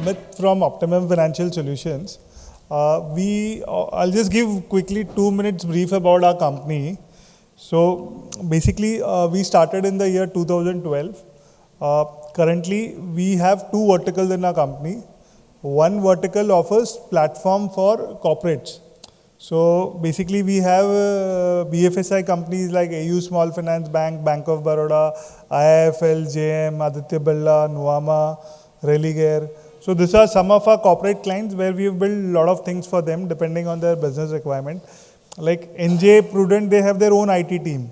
Amit from Optimum Financial Solutions. I'll just give quickly 2 minutes brief about our company. So basically, we started in the year 2012. Currently, we have two verticals in our company. One vertical offers platform for corporates. So basically, we have BFSI companies like AU Small Finance Bank, Bank of Baroda, IIFL, JM, Aditya Birla, Nuvama, Religare. So these are some of our corporate clients where we have built a lot of things for them depending on their business requirement. Like NJ Prudent, they have their own IT team.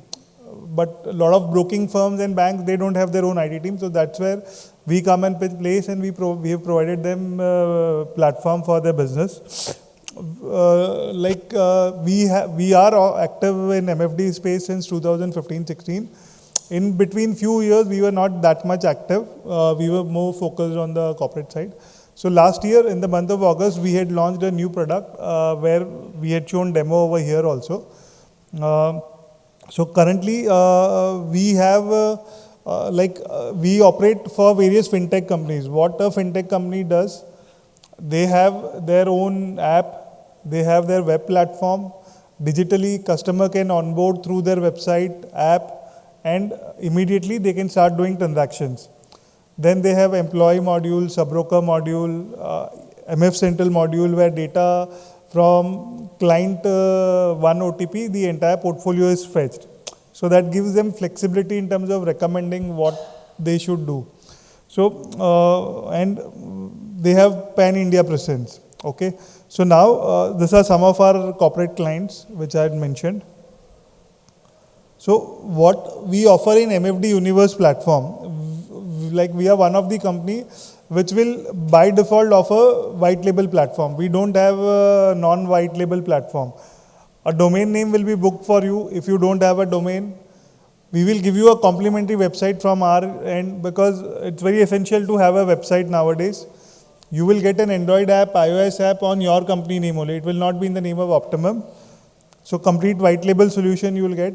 But a lot of broking firms and banks, they don't have their own IT team. So that's where we come and place, and we have provided them platform for their business. We are active in MFD space since 2015-16. In between few years, we were not that much active. We were more focused on the corporate side. So last year, in the month of August, we had launched a new product where we had shown demo over here also. So currently, we have we operate for various fintech companies. What a fintech company does, they have their own app, they have their web platform. Digitally, customer can onboard through their website, app, and immediately they can start doing transactions. Then they have employee module, sub-broker module, MF Central module where data from client one OTP, the entire portfolio is fetched. So that gives them flexibility in terms of recommending what they should do. So, and they have pan-India presence. Okay. So now, these are some of our corporate clients which I had mentioned. So what we offer in MFD Universe platform, like we are one of the company which will by default offer white label platform. We don't have a non-white label platform. A domain name will be booked for you. If you don't have a domain, we will give you a complimentary website from our end because it's very essential to have a website nowadays. You will get an Android app, iOS app on your company name only. It will not be in the name of Optimum. So complete white label solution you will get.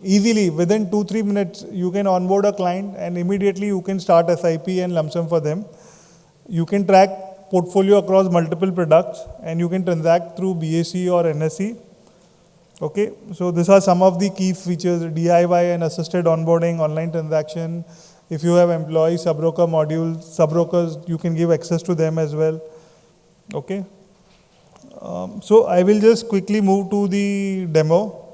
Easily, within 2-3 minutes, you can onboard a client and immediately you can start SIP and lump sum for them. You can track portfolio across multiple products and you can transact through BAC or NSE. Okay, so these are some of the key features: DIY and assisted onboarding, online transaction. If you have employee sub-broker module, sub-brokers, you can give access to them as well. Okay, so I will just quickly move to the demo.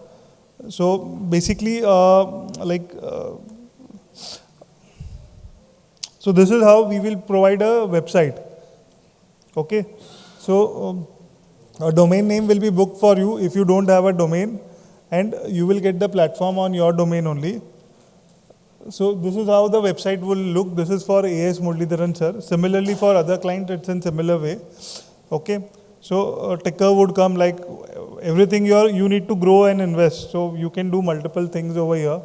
So basically, so this is how we will provide a website. Okay, so a domain name will be booked for you if you don't have a domain, and you will get the platform on your domain only. So this is how the website will look. This is for AS Muralidharan sir. Similarly for other clients, it's in similar way. Okay. So ticker would come like everything you need to grow and invest. So you can do multiple things over here.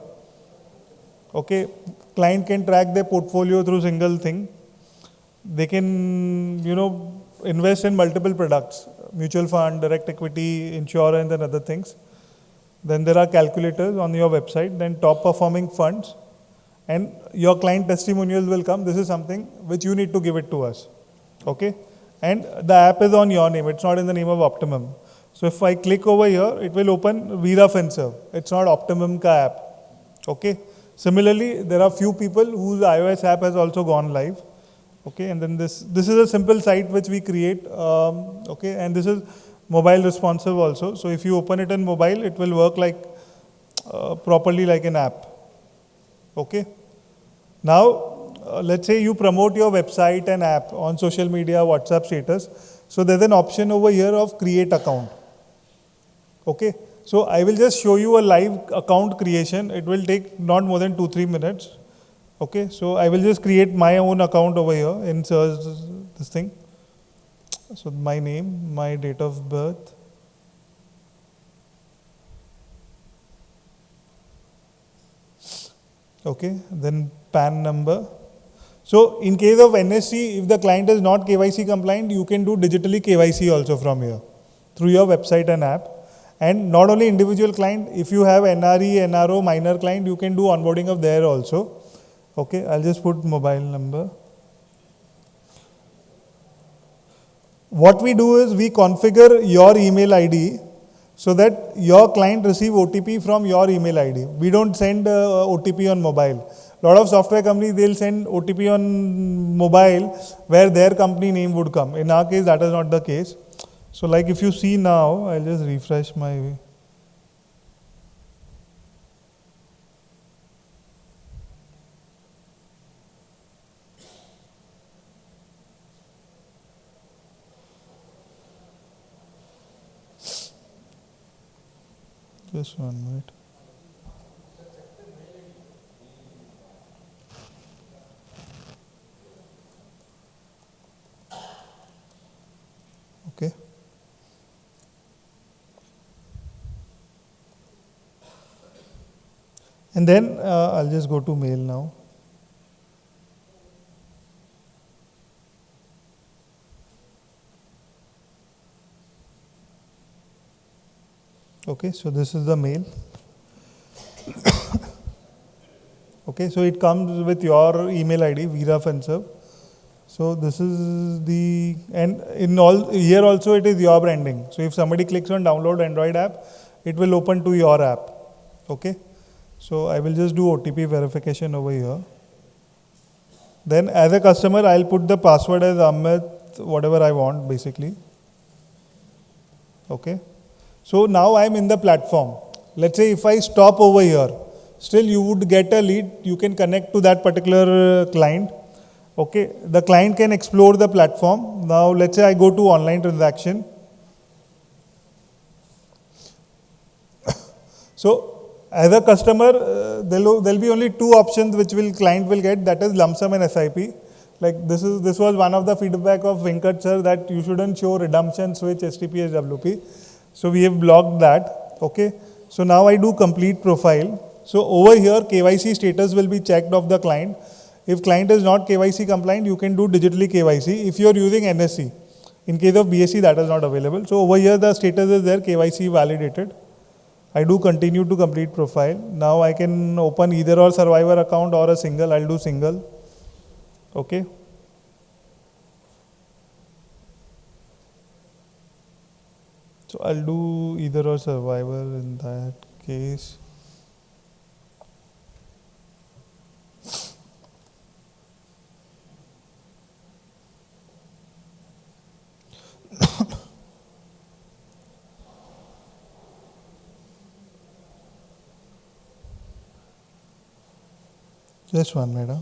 Okay. Client can track their portfolio through single thing. They can, invest in multiple products, mutual fund, direct equity, insurance and other things. Then there are calculators on your website, then top performing funds, and your client testimonials will come. This is something which you need to give it to us. Okay. And the app is on your name. It's not in the name of Optimum. So if I click over here, it will open Veera FinServ. It's not Optimum ka app. Okay. Similarly, there are few people whose iOS app has also gone live. Okay. And then this is a simple site which we create. Okay. And this is mobile responsive also. So if you open it in mobile, it will work like properly like an app. Okay. Now, let's say you promote your website and app on social media, WhatsApp status. So there's an option over here of create account. Okay. So I will just show you a live account creation. It will take not more than 2-3 minutes. Okay. So I will just create my own account over here and search this thing. So my name, my date of birth. Okay. Then PAN number. So in case of NSE, if the client is not KYC compliant, you can do digitally KYC also from here through your website and app. And not only individual client, if you have NRE, NRO, minor client, you can do onboarding of there also. Okay, I'll just put mobile number. What we do is we configure your email ID so that your client receive OTP from your email ID. We don't send OTP on mobile. A lot of software companies, they'll send OTP on mobile where their company name would come. In our case, that is not the case. So like if you see now, I'll just refresh my. Just 1 minute. Okay. And then I'll just go to mail now. Okay, so this is the mail. Okay, so it comes with your email ID, Veera Fanserv. So this is the, and in all, here also it is your branding. So if somebody clicks on download Android app, it will open to your app. Okay, so I will just do OTP verification over here. Then as a customer, I'll put the password as Amit, whatever I want basically. Okay. So now I'm in the platform. Let's say if I stop over here, still you would get a lead. You can connect to that particular client. Okay, the client can explore the platform. Now let's say I go to online transaction. So as a customer, there'll be only two options which client will get. That is lump sum and SIP. Like this was one of the feedback of Venkat sir that you shouldn't show redemption, switch, STP, SWP. So we have blocked that. Okay. So now I do complete profile. So over here KYC status will be checked of the client. If client is not KYC compliant, you can do digitally KYC. If you are using NSC, in case of BSC that is not available. So over here the status is there, KYC validated. I do continue to complete profile. Now I can open either or survivor account or a single. I'll do single. Okay. So I'll do either or survivor in that case. Just 1 minute.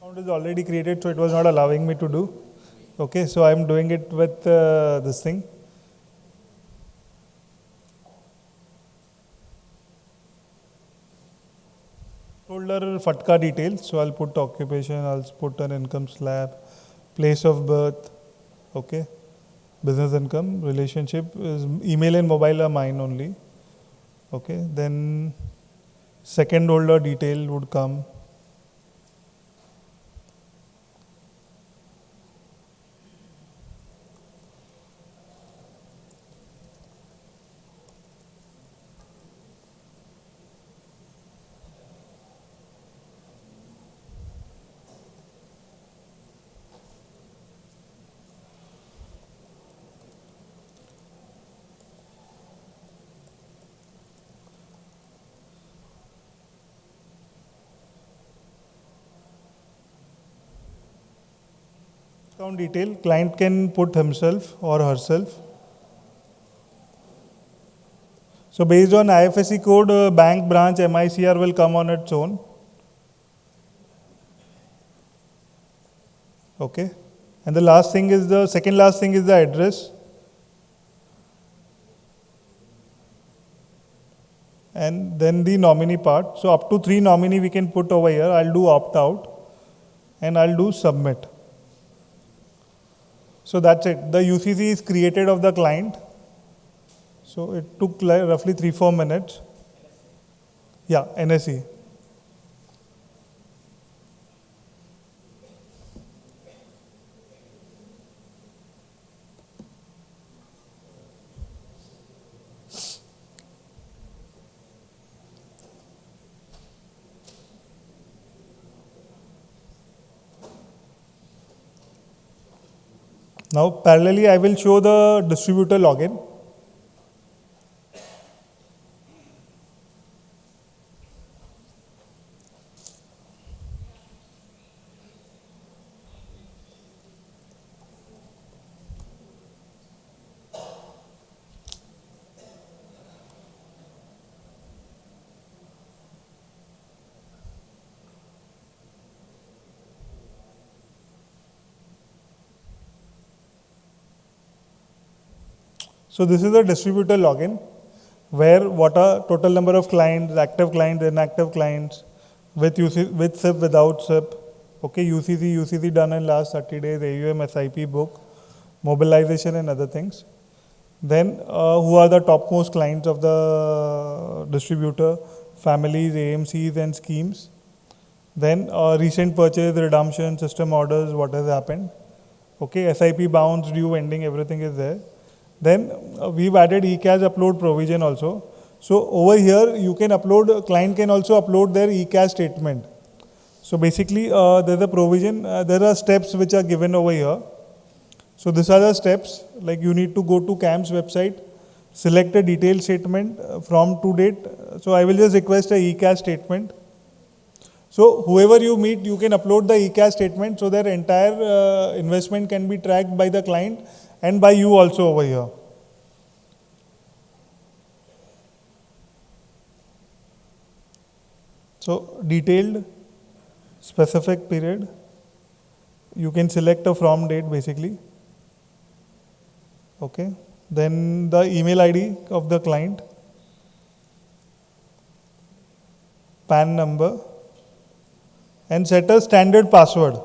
Account is already created, so it was not allowing me to do. Okay, so I'm doing it with this thing. Folder Fatka details. So I'll put occupation, I'll put an income slab, place of birth, okay, business income, relationship, is email and mobile are mine only. Okay, then second holder detail would come. Account detail, client can put himself or herself. So based on IFSC code, bank branch MICR will come on its own. Okay. And the last thing is the second last thing is the address. And then the nominee part. So up to 3 nominee we can put over here. I'll do opt out and I'll do submit. So that's it. The UCC is created of the client. So it took like roughly 3-4 minutes. Yeah, NSE. Now parallelly I will show the distributor login. So this is the distributor login, where what are total number of clients, active clients, inactive clients, with UC, with SIP, without SIP. Okay, UCC done in last 30 days, AUM, SIP book, mobilization and other things. Then who are the topmost clients of the distributor, families, AMCs and schemes. Then recent purchase, redemption, system orders, what has happened. Okay, SIP bounce, due, ending, everything is there. Then we've added eCash upload provision also. So over here you can upload, client can also upload their eCash statement. So basically there's a provision, there are steps which are given over here. So these are the steps, like you need to go to CAM's website, select a detailed statement from to date. So I will just request a eCash statement. So whoever you meet, you can upload the eCash statement so their entire investment can be tracked by the client and by you also over here. So detailed, specific period, you can select a from date basically. Okay, then the email ID of the client, PAN number, and set a standard password.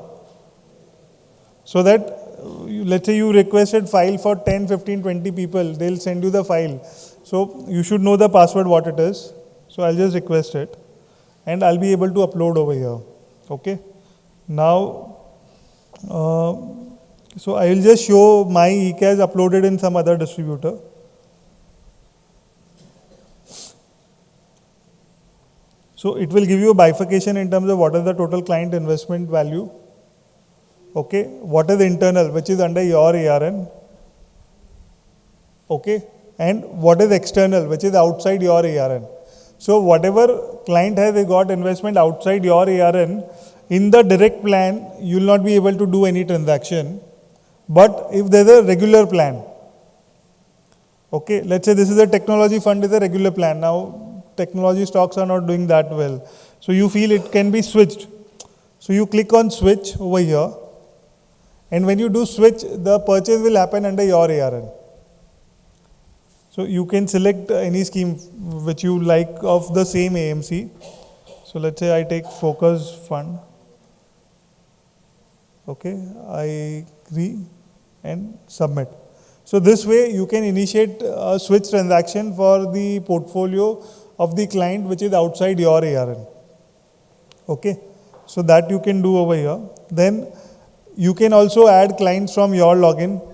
So that let's say you requested file for 10, 15, 20 people, they'll send you the file. So you should know the password what it is. So I'll just request it and I'll be able to upload over here. Okay. Now, so I will just show my eCash uploaded in some other distributor. So it will give you a bifurcation in terms of what is the total client investment value. Okay, what is internal, which is under your ARN. Okay, and what is external, which is outside your ARN. So whatever client has got investment outside your ARN, in the direct plan, you will not be able to do any transaction. But if there is a regular plan, okay, let's say this is a technology fund, is a regular plan. Now, technology stocks are not doing that well. So you feel it can be switched. So you click on switch over here. And when you do switch, the purchase will happen under your ARN. So you can select any scheme which you like of the same AMC. So let's say I take focus fund. Okay, I agree and submit. So this way you can initiate a switch transaction for the portfolio of the client which is outside your ARN. Okay, so that you can do over here. Then you can also add clients from your login.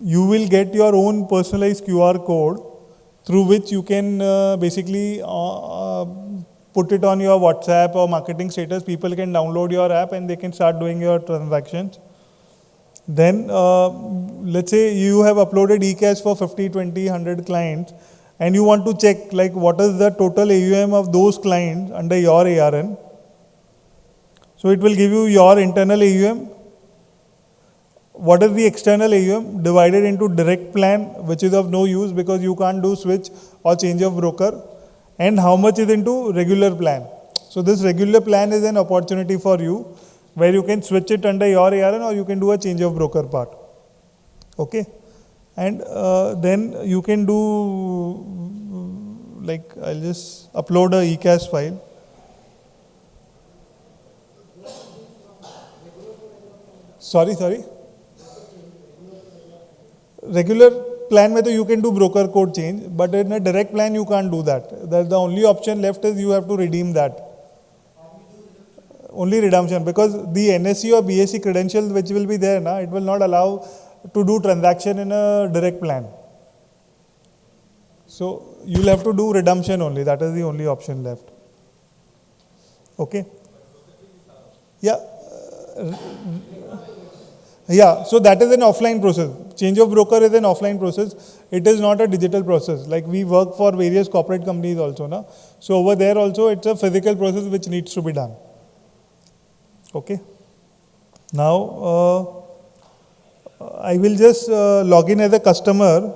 You will get your own personalized QR code through which you can basically put it on your WhatsApp or marketing status. People can download your app and they can start doing your transactions. Then let's say you have uploaded eCash for 50, 20, 100 clients and you want to check like what is the total AUM of those clients under your ARN. So it will give you your internal AUM, what is the external AUM divided into direct plan, which is of no use because you can't do switch or change of broker, and how much is into regular plan. So this regular plan is an opportunity for you where you can switch it under your ARN or you can do a change of broker part. Okay, and then you can do like I'll just upload a eCash file. Sorry. Regular plan में तो you can do broker code change, but in a direct plan you can't do that. The only option left is you have to redeem that. Only redemption, because the NSE or BSE credentials which will be there, it will not allow to do transaction in a direct plan. So you'll have to do redemption only. That is the only option left. Okay. Yeah. Yeah, so that is an offline process. Change of broker is an offline process. It is not a digital process. Like we work for various corporate companies also, na. So over there also it's a physical process which needs to be done. Okay. Now I will just log in as a customer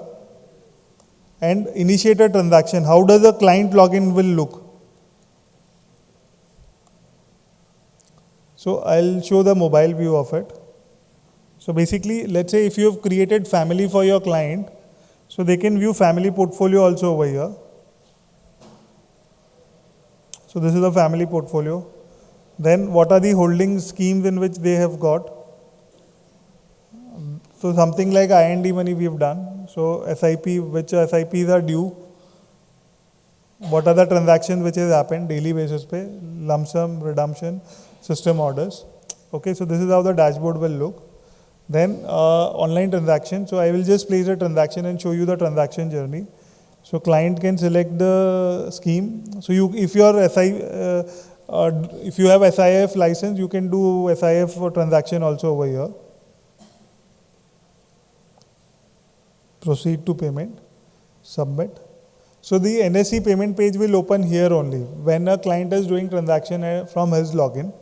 and initiate a transaction. How does a client login will look? So I'll show the mobile view of it. So basically, let's say if you have created family for your client, so they can view family portfolio also over here. So this is the family portfolio. Then what are the holding schemes in which they have got? So something like I&D money we have done. So SIP, which SIPs are due. What are the transactions which has happened daily basis pay, lump sum, redemption, system orders. Okay, so this is how the dashboard will look. Then online transaction. So I will just place a transaction and show you the transaction journey. So client can select the scheme. So if you have SIF license, you can do SIF for transaction also over here. Proceed to payment, submit. So the NSE payment page will open here only when a client is doing transaction from his login.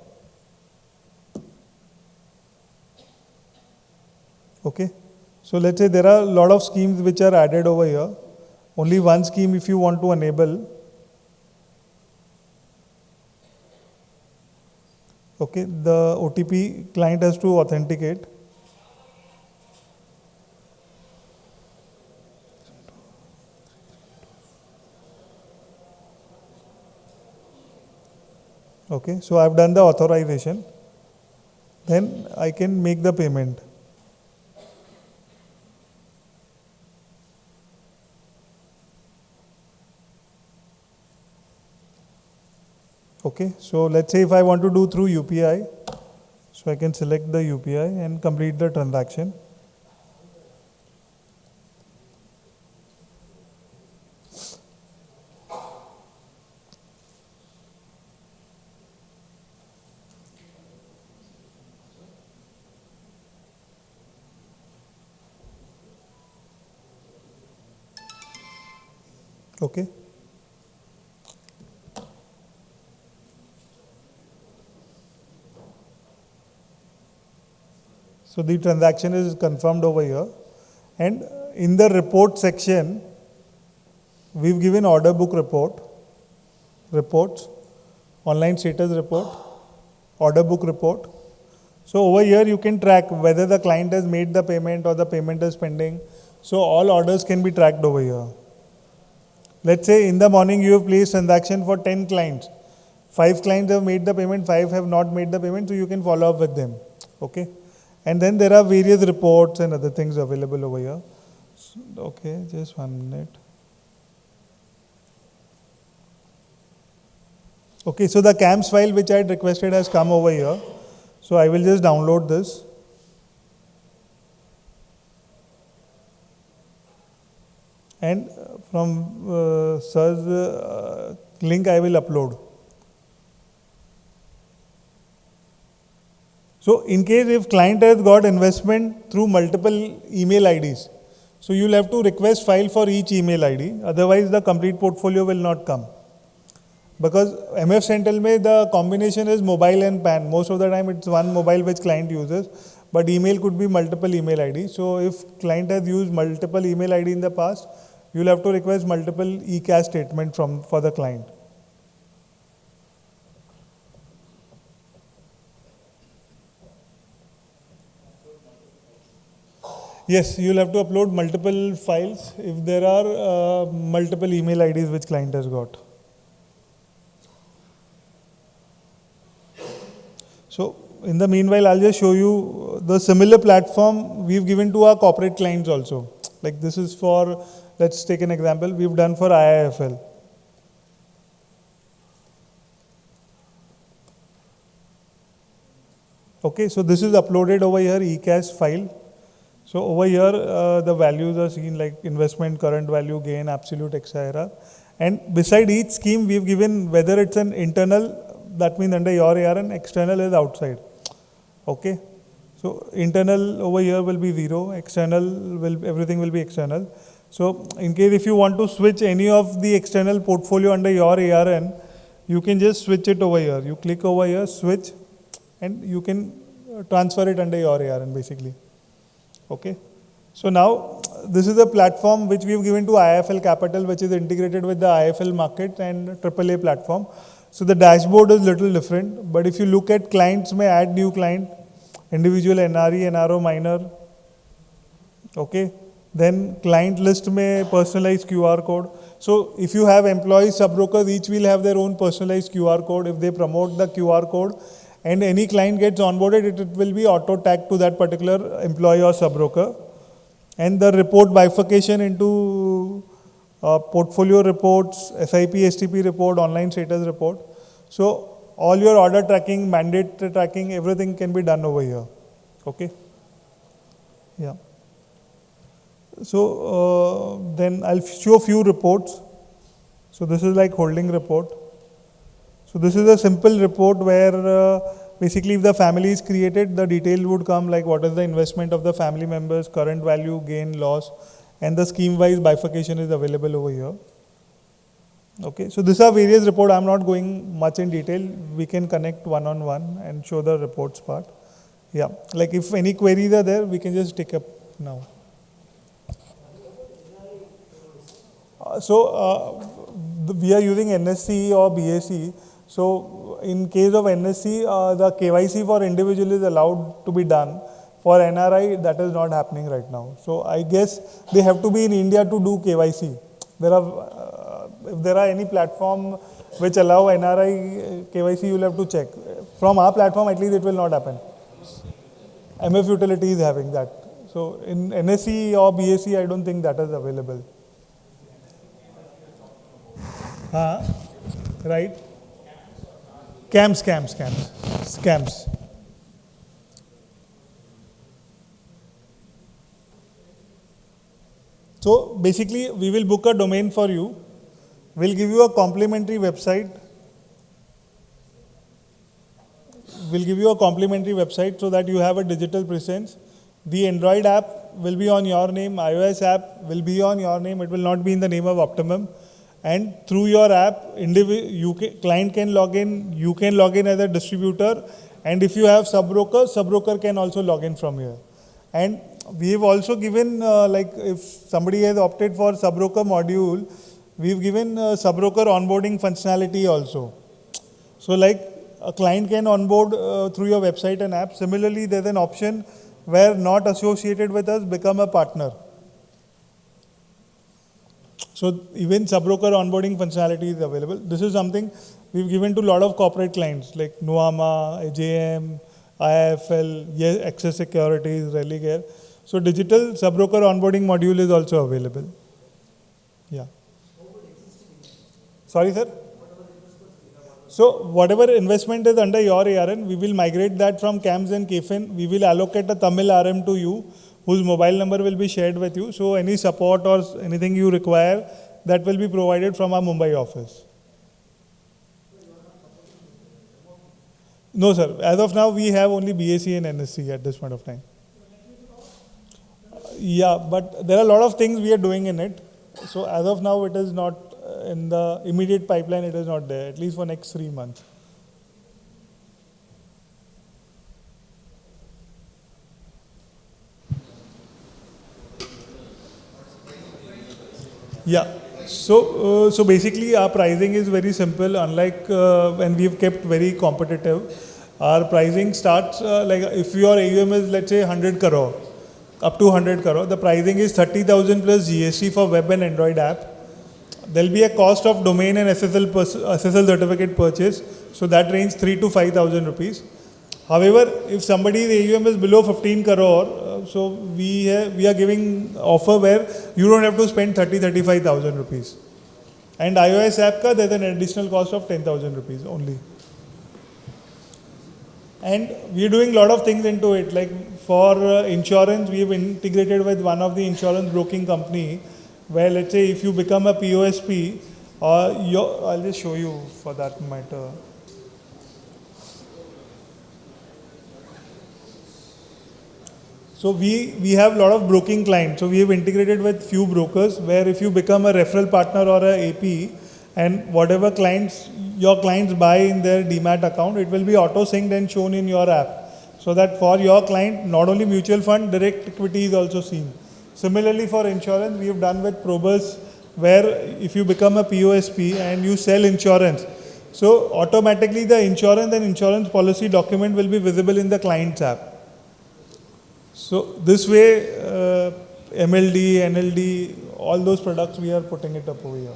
Okay. So let's say there are a lot of schemes which are added over here. Only one scheme if you want to enable. Okay, the OTP client has to authenticate. Okay, so I've done the authorization. Then I can make the payment. Okay, so let's say if I want to do through UPI, so I can select the UPI and complete the transaction. Okay. So the transaction is confirmed over here. And in the report section, we've given order book report, reports, online status report, order book report. So over here you can track whether the client has made the payment or the payment is pending. So all orders can be tracked over here. Let's say in the morning you have placed transaction for 10 clients. 5 clients have made the payment, 5 have not made the payment, so you can follow up with them. Okay. And then there are various reports and other things available over here. Okay, just 1 minute. Okay, so the CAMS file which I had requested has come over here. So I will just download this. And from sir's link I will upload. So in case if client has got investment through multiple email IDs, so you'll have to request file for each email ID, otherwise the complete portfolio will not come. Because MF Central mein the combination is mobile and PAN. Most of the time it's one mobile which client uses, but email could be multiple email ID. So if client has used multiple email ID in the past, you'll have to request multiple e-cash statement for the client. Yes, you'll have to upload multiple files if there are multiple email IDs which client has got. So in the meanwhile, I'll just show you the similar platform we've given to our corporate clients also. Like this is for, let's take an example, we've done for IIFL. Okay, so this is uploaded over here, eCash file. So over here, the values are seen like investment, current value, gain, absolute, XIRR. And beside each scheme, we've given whether it's an internal, that means under your AR, and external is outside. Okay. So internal over here will be 0, external will, everything will be external. So in case if you want to switch any of the external portfolio under your ARN, you can just switch it over here. You click over here, switch, and you can transfer it under your ARN basically. Okay. So now this is a platform which we have given to IIFL Capital, which is integrated with the IIFL market and AAA platform. So the dashboard is little different, but if you look at clients, may add new client, individual NRE, NRO minor. Okay. Then client list may personalize QR code. So if you have employees, sub-brokers, each will have their own personalized QR code. If they promote the QR code and any client gets onboarded, it will be auto tagged to that particular employee or sub-broker. And the report bifurcation into portfolio reports, SIP, STP report, online status report. So all your order tracking, mandate tracking, everything can be done over here. Okay. Yeah. So then I'll show a few reports. So this is like holding report. So this is a simple report where basically if the family is created, the detail would come like what is the investment of the family members, current value, gain, loss, and the scheme wise bifurcation is available over here. Okay, so these are various reports. I'm not going much in detail. We can connect one-on-one and show the reports part. Yeah, like if any queries are there, we can just take up now. We are using NSC or BAC. So in case of NSC, the KYC for individual is allowed to be done. For NRI, that is not happening right now. So I guess they have to be in India to do KYC. If there are any platform which allow NRI KYC, you will have to check. From our platform, at least it will not happen. MF Utility is having that. So in NSC or BAC, I don't think that is available. Right? Scams. So basically, we will book a domain for you. We'll give you a complimentary website. So that you have a digital presence. The Android app will be on your name. iOS app will be on your name. It will not be in the name of Optimum. And through your app, client can log in, you can log in as a distributor, and if you have sub-broker can also log in from here. And we have also given, like if somebody has opted for sub-broker module, we've given sub-broker onboarding functionality also. So like a client can onboard through your website and app. Similarly, there's an option where not associated with us, become a partner. So even sub-broker onboarding functionality is available. This is something we've given to a lot of corporate clients like Nuama, AJM, IIFL, Access Securities, Religare. So digital sub-broker onboarding module is also available. Yeah. Sorry, sir? So whatever investment is under your ARN, we will migrate that from CAMS and KFIN. We will allocate a Tamil RM to you, whose mobile number will be shared with you. So any support or anything you require, that will be provided from our Mumbai office. No, sir. As of now, we have only BAC and NSC at this point of time. Yeah, but there are a lot of things we are doing in it. So as of now, it is not in the immediate pipeline. It is not there, at least for next 3 months. Yeah. So basically our pricing is very simple. Unlike when we've kept very competitive, our pricing starts like if your AUM is let's say 100 crore, up to 100 crore, the pricing is 30,000 plus GST for web and Android app. There'll be a cost of domain and SSL certificate purchase. So that range 3 to 5,000 rupees. However, if somebody's AUM is below 15 crore, so we are giving offer where you don't have to spend 35,000 rupees. And iOS app ka there's an additional cost of 10,000 rupees only. And we are doing a lot of things into it. Like for insurance, we have integrated with one of the insurance broking company, where let's say if you become a POSP, I'll just show you for that matter. So we have a lot of broking clients. So we have integrated with few brokers where if you become a referral partner or a AP and whatever clients your clients buy in their Demat account, it will be auto synced and shown in your app. So that for your client, not only mutual fund, direct equity is also seen. Similarly for insurance, we have done with Probus where if you become a POSP and you sell insurance, so automatically the insurance and insurance policy document will be visible in the client's app. So this way, MLD, NLD, all those products we are putting it up over here.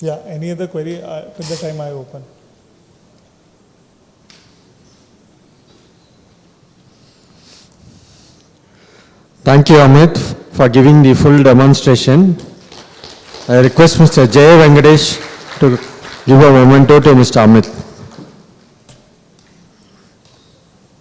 Yeah, any other query at the time I open? Thank you, Amit, for giving the full demonstration. I request Mr. Jay Venkatesh to give a memento to Mr. Amit.